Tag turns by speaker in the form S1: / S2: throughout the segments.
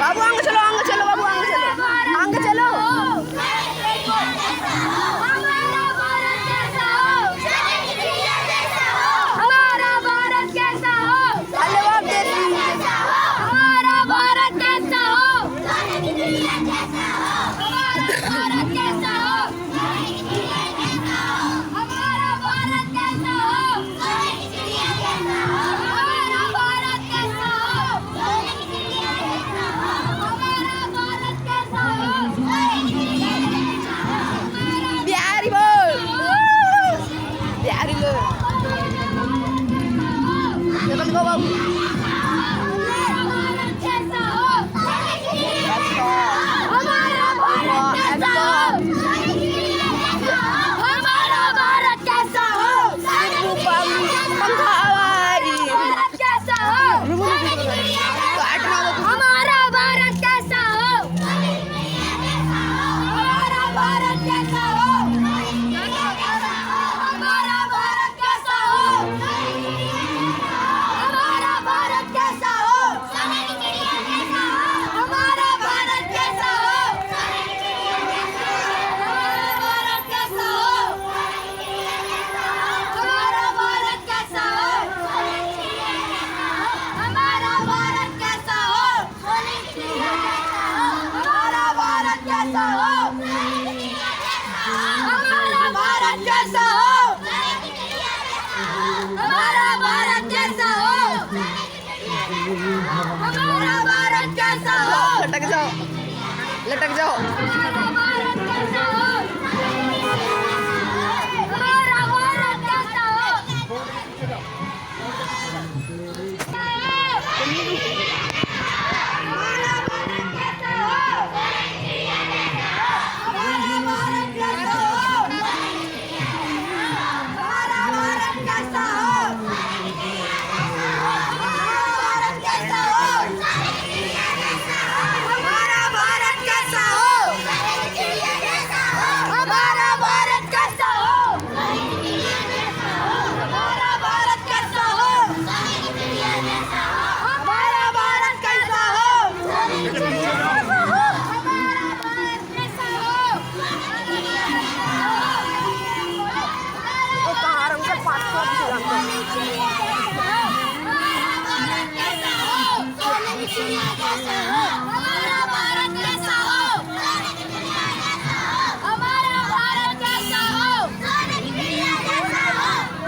S1: बाबू आगे चलो बाबू आगे चलो
S2: हमारा भारत कैसा हो, हमारा भारत कैसा हो, हमारा भारत कैसा हो, हमारा भारत कैसा हो, हमारा भारत कैसा हो, हमारा भारत कैसा हो,
S1: बिहारी बोल बिहारी लोग चलो बाबू
S2: हमारा भारत कैसा हो, हमारा भारत कैसा हो,
S1: पंखा हवाई
S2: भारत कैसा हो, हमारा भारत कैसा हो, हमारा भारत कैसा हो, हमारा भारत कैसा हो, हमारा भारत कैसा हो, हमारा भारत कैसा हो, हमारा भारत कैसा हो, हमारा भारत कैसा हो, हमारा भारत कैसा हो, हमारा भारत कैसा हो, हमारा भारत कैसा हो, हमारा भारत कैसा हो, हमारा भारत कैसा हो,
S1: लटक जाओ
S2: हमारा भारत कैसा हो, हमारा भारत कैसा हो, हमारा भारत कैसा हो, हमारा भारत कैसा हो, हमारा भारत कैसा हो, हमारा भारत कैसा हो, हमारा भारत कैसा हो, हमारा भारत कैसा हो, हमारा भारत कैसा हो, हमारा भारत कैसा हो,
S1: तो कहाँ रंग से पाँच सौ
S2: हमारा भारत कैसा हो, हमारा भारत कैसा हो, हमारा भारत कैसा हो,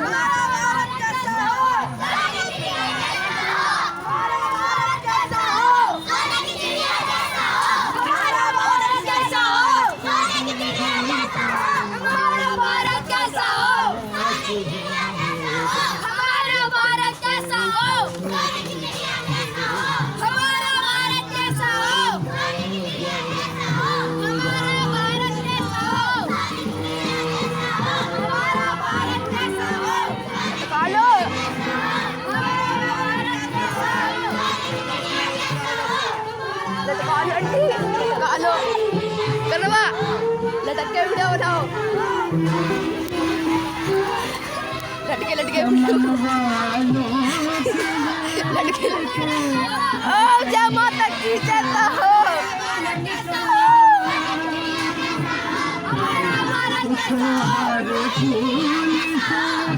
S2: हमारा भारत कैसा हो, हमारा भारत कैसा हो, हमारा भारत कैसा हो, हमारा भारत कैसा हो, हमारा भारत कैसा हो, हमारा भारत कैसा हो, हमारा भारत कैसा हो,
S1: कालो
S2: हमारा भारत कैसा हो,
S1: लटकालो आंटी लटकालो करवा लटक के वीडियो बनाओ लटके लटके ओ जय माता की जय हो
S2: हमारा भारत कैसा हो,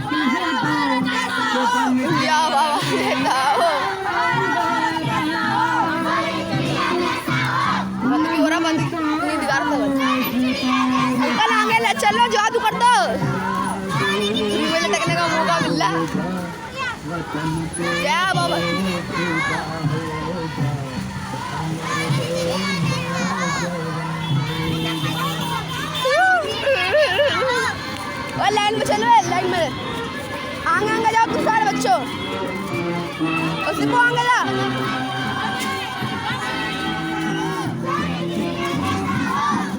S2: हमारा भारत कैसा हो,
S1: या बाबा देता हो बंद की हो रहा बंद नींद कर दो अंकल आगे ले चलो जादू कर दो मुझे लटकने का मौका मिला जय बाबा और लाइन में चलो लाइन में आगे आगे जाओ तुम सारे बच्चों और सिर्फ आगे जा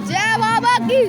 S1: जय बाबा की